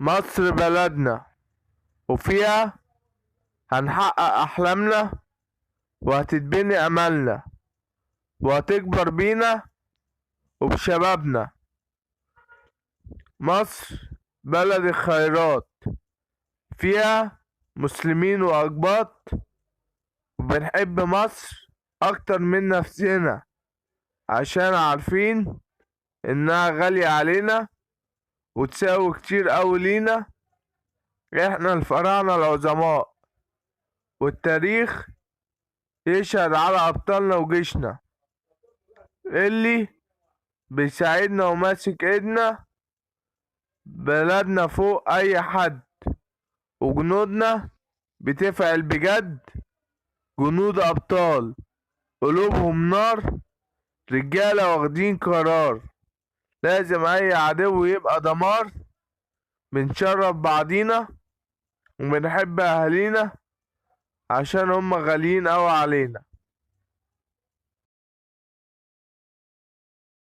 مصر بلدنا، وفيها هنحقق أحلامنا، وهتتبني أملنا، وهتكبر بينا وبشبابنا. مصر بلد الخيرات، فيها مسلمين وأقباط، وبنحب مصر أكتر من نفسنا، عشان عارفين إنها غالية علينا وتساوي كتير أوي لينا. إحنا الفراعنة العظماء، والتاريخ يشهد على أبطالنا وجيشنا اللي بيساعدنا وماسك ايدنا. بلدنا فوق أي حد، وجنودنا بتفعل بجد، جنود أبطال قلوبهم نار، رجالة واخدين قرار. لازم أي عدو يبقى دمار. بنشرف بعضينا وبنحب أهالينا، عشان هم غاليين أوي علينا.